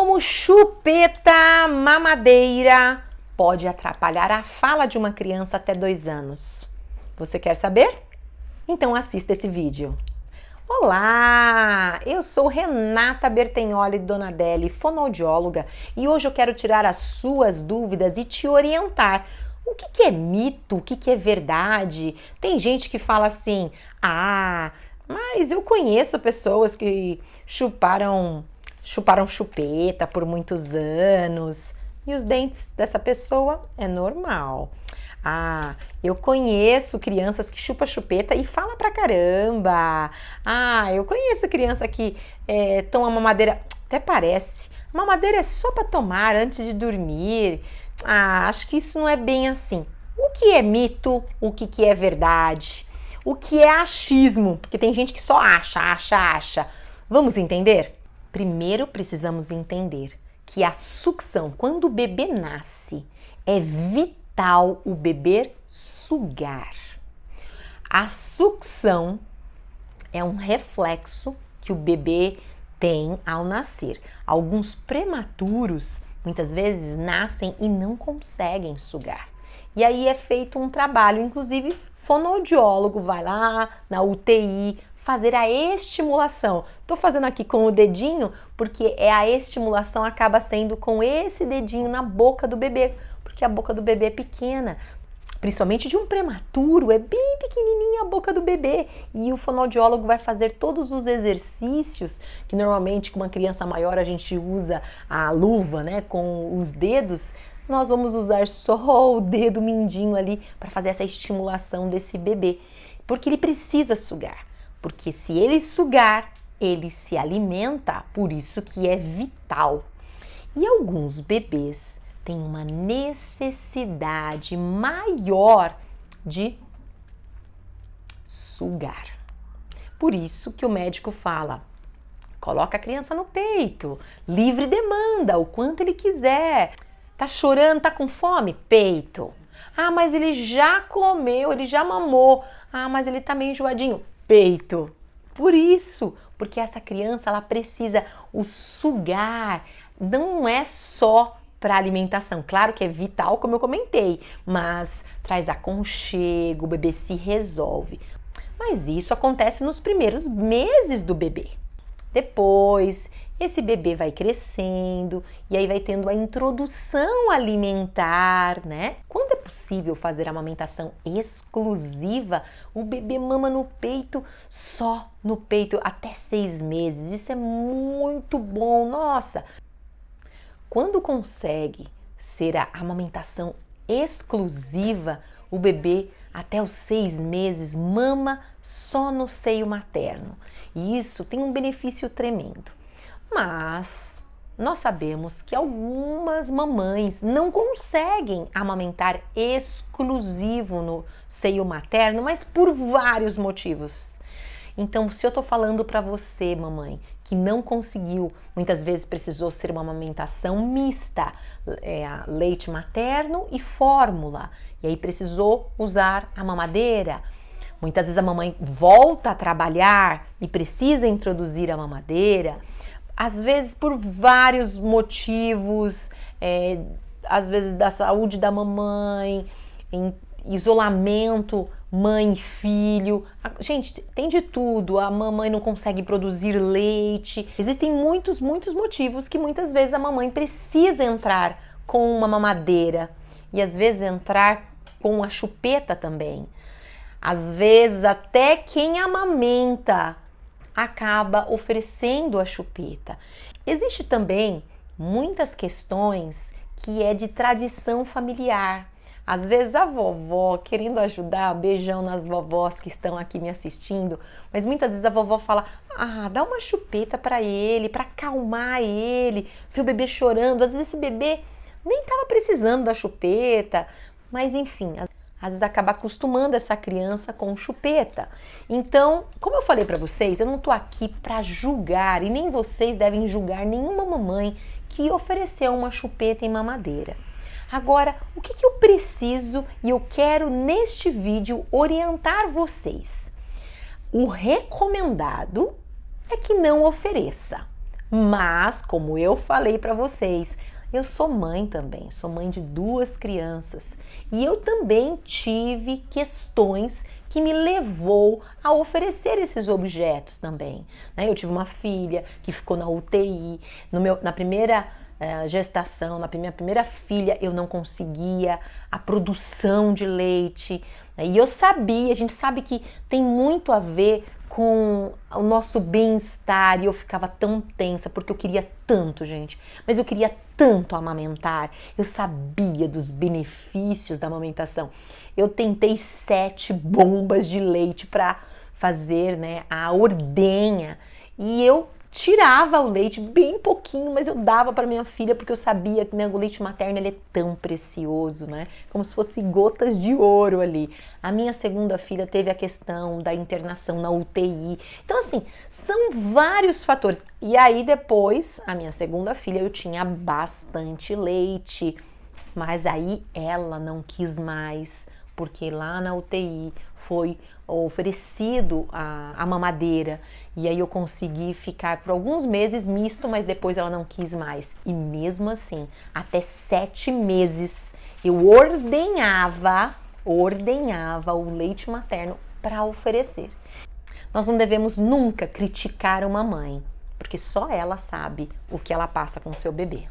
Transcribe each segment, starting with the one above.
Como chupeta mamadeira pode atrapalhar a fala de uma criança até 2 anos. Você quer saber? Então assista esse vídeo. Olá, eu sou Renata Bertenholi Donadelli, fonoaudióloga, e hoje eu quero tirar as suas dúvidas e te orientar. O que é mito? O que é verdade? Tem gente que fala assim, mas eu conheço pessoas que chuparam chupeta por muitos anos e os dentes dessa pessoa é normal. Eu conheço crianças que chupam chupeta e fala pra caramba. Eu conheço criança que toma mamadeira, até parece. Mamadeira é só para tomar antes de dormir. Acho que isso não é bem assim. O que é mito? O que é verdade? O que é achismo? Porque tem gente que só acha. Vamos entender? Primeiro precisamos entender que a sucção, quando o bebê nasce, é vital o bebê sugar. A sucção é um reflexo que o bebê tem ao nascer. Alguns prematuros, muitas vezes, nascem e não conseguem sugar. E aí é feito um trabalho, inclusive fonoaudiólogo vai lá na UTI, fazer a estimulação. Estou fazendo aqui com o dedinho porque a estimulação acaba sendo com esse dedinho na boca do bebê, porque a boca do bebê é pequena. Principalmente de um prematuro, é bem pequenininha a boca do bebê. E o fonoaudiólogo vai fazer todos os exercícios que normalmente com uma criança maior a gente usa a luva, né, com os dedos. Nós vamos usar só o dedo mindinho ali para fazer essa estimulação desse bebê, porque ele precisa sugar. Porque se ele sugar, ele se alimenta, por isso que é vital. E alguns bebês têm uma necessidade maior de sugar. Por isso que o médico fala, coloca a criança no peito, livre demanda, o quanto ele quiser. Tá chorando, tá com fome? Peito. Mas ele já comeu, ele já mamou. Mas ele tá meio enjoadinho. Peito. Por isso, porque essa criança ela precisa o sugar, não é só para alimentação, claro que é vital, como eu comentei, mas traz aconchego, o bebê se resolve. Mas isso acontece nos primeiros meses do bebê. Depois, esse bebê vai crescendo e aí vai tendo a introdução alimentar, né? Quando é possível fazer a amamentação exclusiva, o bebê mama no peito, só no peito, até 6 meses. Isso é muito bom, nossa! Quando consegue ser a amamentação exclusiva, o bebê até os 6 meses mama só no seio materno. E isso tem um benefício tremendo. Mas nós sabemos que algumas mamães não conseguem amamentar exclusivo no seio materno, mas por vários motivos. Então, se eu tô falando para você, mamãe, que não conseguiu, muitas vezes precisou ser uma amamentação mista, leite materno e fórmula, e aí precisou usar a mamadeira. Muitas vezes a mamãe volta a trabalhar e precisa introduzir a mamadeira. Às vezes por vários motivos, às vezes da saúde da mamãe, em isolamento, mãe e filho. Gente, tem de tudo. A mamãe não consegue produzir leite. Existem muitos motivos que muitas vezes a mamãe precisa entrar com uma mamadeira e às vezes entrar com a chupeta também. Às vezes até quem amamenta acaba oferecendo a chupeta. Existe também muitas questões que é de tradição familiar. Às vezes a vovó, querendo ajudar, beijão nas vovós que estão aqui me assistindo, mas muitas vezes a vovó fala, dá uma chupeta para ele, para acalmar ele, viu o bebê chorando, às vezes esse bebê nem estava precisando da chupeta, mas enfim, às vezes acaba acostumando essa criança com chupeta. Então, como eu falei para vocês, eu não tô aqui para julgar e nem vocês devem julgar nenhuma mamãe que ofereceu uma chupeta em mamadeira. Agora, o que eu preciso e eu quero neste vídeo orientar vocês? O recomendado é que não ofereça. Mas, como eu falei para vocês, eu sou mãe também, sou mãe de 2 crianças e eu também tive questões que me levou a oferecer esses objetos também. Eu tive uma filha que ficou na UTI, na primeira gestação, na minha primeira filha, eu não conseguia a produção de leite. E eu sabia, a gente sabe que tem muito a ver com o nosso bem-estar e eu ficava tão tensa porque eu queria tanto, gente, mas eu queria tanto amamentar, eu sabia dos benefícios da amamentação. Eu tentei 7 bombas de leite para fazer, né, a ordenha e eu tirava o leite bem pouquinho, mas eu dava para minha filha porque eu sabia que o leite materno ele é tão precioso, né? Como se fosse gotas de ouro ali. A minha segunda filha teve a questão da internação na UTI. Então assim, são vários fatores. E aí depois, a minha segunda filha eu tinha bastante leite, mas aí ela não quis mais, porque lá na UTI foi oferecido a mamadeira e aí eu consegui ficar por alguns meses misto, mas depois ela não quis mais. E mesmo assim, até 7 meses eu ordenhava o leite materno para oferecer. Nós não devemos nunca criticar uma mãe, porque só ela sabe o que ela passa com o seu bebê.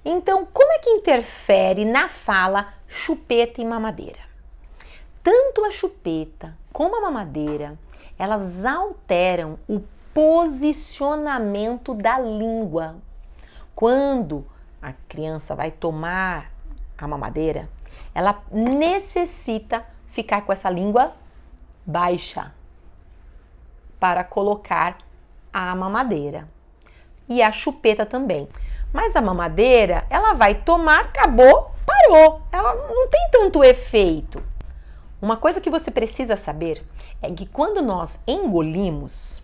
Então, como é que interfere na fala chupeta e mamadeira? Tanto a chupeta como a mamadeira, elas alteram o posicionamento da língua. Quando a criança vai tomar a mamadeira, ela necessita ficar com essa língua baixa para colocar a mamadeira. E a chupeta também. Mas a mamadeira, ela vai tomar, acabou, parou. Ela não tem tanto efeito. Uma coisa que você precisa saber é que quando nós engolimos,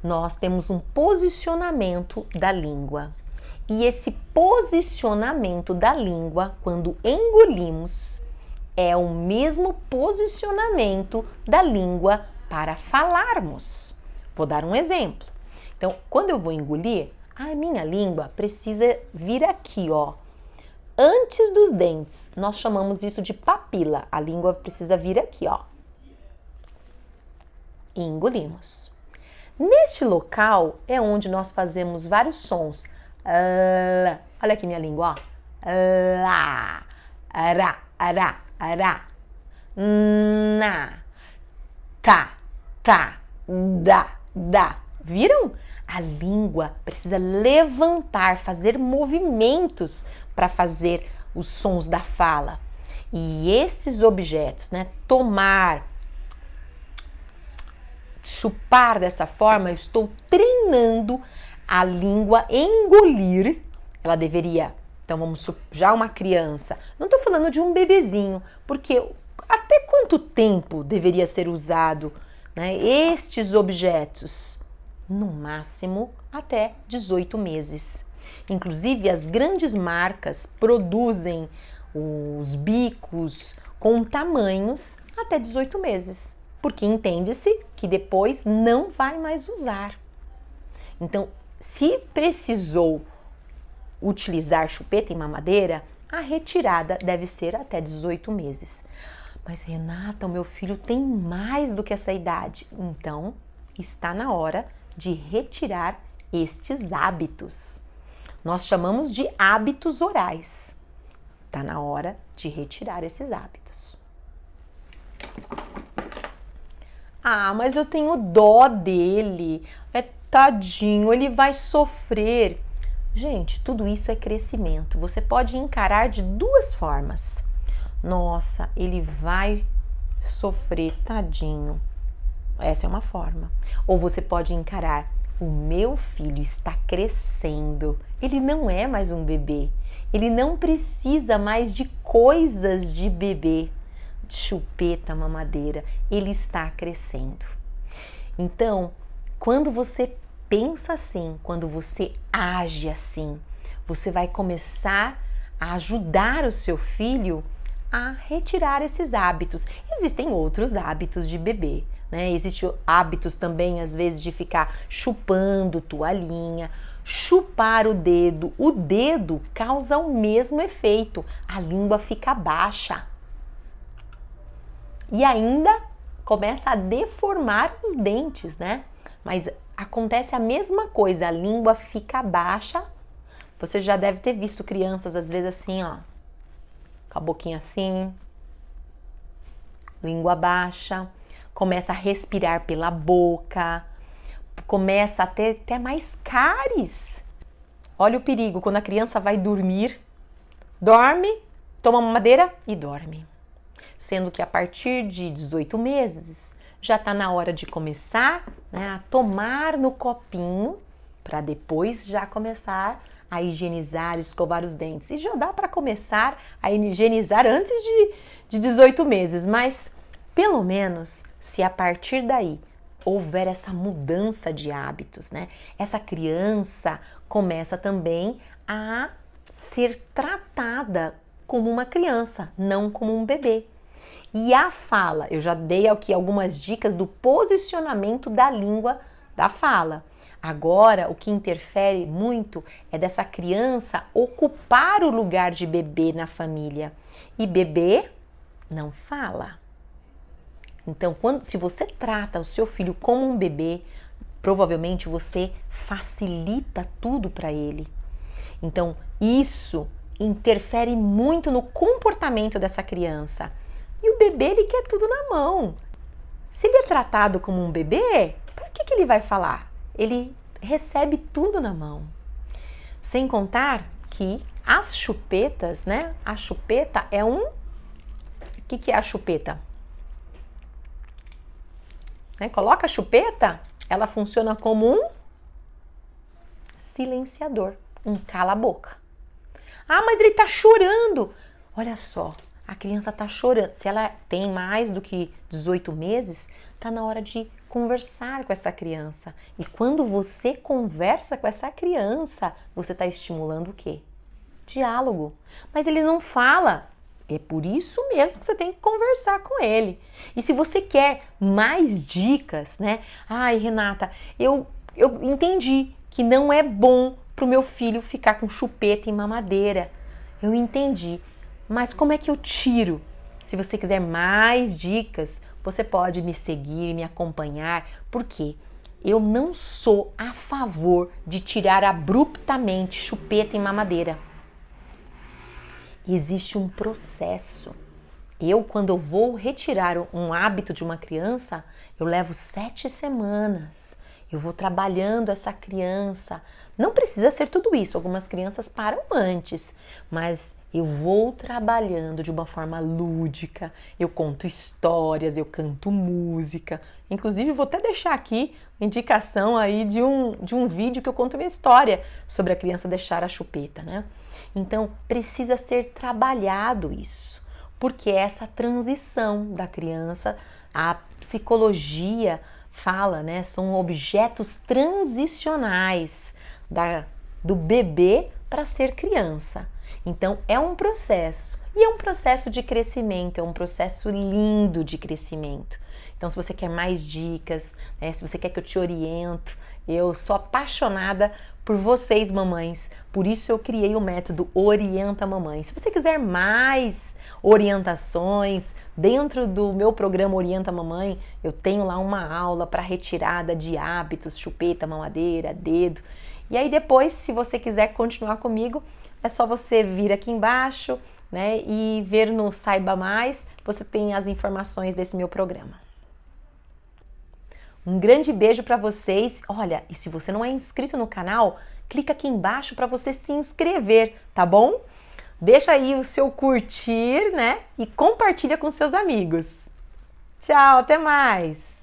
nós temos um posicionamento da língua. E esse posicionamento da língua, quando engolimos, é o mesmo posicionamento da língua para falarmos. Vou dar um exemplo. Então, quando eu vou engolir, a minha língua precisa vir aqui, ó. Antes dos dentes, nós chamamos isso de papila. A língua precisa vir aqui, ó. E engolimos. Neste local é onde nós fazemos vários sons. Olha aqui minha língua, ó. Lá, ará, ará, ará. Na, tá, dá. Viram? A língua precisa levantar, fazer movimentos para fazer os sons da fala. E esses objetos, né, tomar, chupar dessa forma, eu estou treinando a língua engolir. Ela deveria, então vamos já uma criança, não estou falando de um bebezinho, porque até quanto tempo deveria ser usado, né, estes objetos? No máximo até 18 meses. Inclusive, as grandes marcas produzem os bicos com tamanhos até 18 meses, porque entende-se que depois não vai mais usar. Então, se precisou utilizar chupeta e mamadeira, a retirada deve ser até 18 meses. Mas, Renata, o meu filho tem mais do que essa idade. Então, está na hora de retirar estes hábitos. Nós chamamos de hábitos orais. Está na hora de retirar esses hábitos. Ah, mas eu tenho dó dele. É tadinho, ele vai sofrer. Gente, tudo isso é crescimento. Você pode encarar de 2 formas. Nossa, ele vai sofrer, tadinho. Essa é uma forma. Ou você pode encarar: o meu filho está crescendo. Ele não é mais um bebê. Ele não precisa mais de coisas de bebê, de chupeta, mamadeira. Ele está crescendo. Então, quando você pensa assim, quando você age assim, você vai começar a ajudar o seu filho a retirar esses hábitos. Existem outros hábitos de bebê, né? Existem hábitos também, às vezes, de ficar chupando toalhinha, chupar o dedo causa o mesmo efeito, a língua fica baixa. E ainda começa a deformar os dentes, né? Mas acontece a mesma coisa, a língua fica baixa. Você já deve ter visto crianças às vezes assim, ó, com a boquinha assim, língua baixa, começa a respirar pela boca, começa a ter até mais cáries. Olha o perigo, quando a criança vai dormir, dorme, toma mamadeira e dorme. Sendo que a partir de 18 meses já está na hora de começar, né, a tomar no copinho para depois já começar a higienizar, escovar os dentes. E já dá para começar a higienizar antes de 18 meses, mas pelo menos se a partir daí houver essa mudança de hábitos, né, essa criança começa também a ser tratada como uma criança, não como um bebê. E a fala, eu já dei aqui algumas dicas do posicionamento da língua da fala. Agora, o que interfere muito é dessa criança ocupar o lugar de bebê na família. E bebê não fala. Então, se você trata o seu filho como um bebê, provavelmente você facilita tudo para ele. Então, isso interfere muito no comportamento dessa criança. E o bebê, ele quer tudo na mão. Se ele é tratado como um bebê, para que ele vai falar? Ele recebe tudo na mão. Sem contar que as chupetas, né? A chupeta é um... O que é a chupeta? Né? Coloca a chupeta, ela funciona como um silenciador, um cala-boca. Ah, mas ele tá chorando. Olha só. A criança está chorando. Se ela tem mais do que 18 meses, está na hora de conversar com essa criança. E quando você conversa com essa criança, você está estimulando o quê? Diálogo. Mas ele não fala. É por isso mesmo que você tem que conversar com ele. E se você quer mais dicas, né? Ai, Renata, eu entendi que não é bom para o meu filho ficar com chupeta e mamadeira. Eu entendi. Mas como é que eu tiro? Se você quiser mais dicas, você pode me seguir, me acompanhar, porque eu não sou a favor de tirar abruptamente chupeta e mamadeira. Existe um processo. Quando eu vou retirar um hábito de uma criança, eu levo 7 semanas. Eu vou trabalhando essa criança. Não precisa ser tudo isso, algumas crianças param antes, mas eu vou trabalhando de uma forma lúdica, eu conto histórias, eu canto música. Inclusive, vou até deixar aqui uma indicação aí de um vídeo que eu conto minha história sobre a criança deixar a chupeta, né? Então, precisa ser trabalhado isso, porque essa transição da criança, a psicologia fala, né? São objetos transicionais do bebê para ser criança. Então, é um processo, e é um processo de crescimento, é um processo lindo de crescimento. Então, se você quer mais dicas, né, se você quer que eu te oriento, eu sou apaixonada por vocês, mamães, por isso eu criei o método Orienta Mamãe. Se você quiser mais orientações dentro do meu programa Orienta Mamãe, eu tenho lá uma aula para retirada de hábitos, chupeta, mamadeira, dedo. E aí depois, se você quiser continuar comigo, é só você vir aqui embaixo, né, e ver no Saiba Mais, você tem as informações desse meu programa. Um grande beijo para vocês. Olha, e se você não é inscrito no canal, clica aqui embaixo para você se inscrever, tá bom? Deixa aí o seu curtir, né, e compartilha com seus amigos. Tchau, até mais!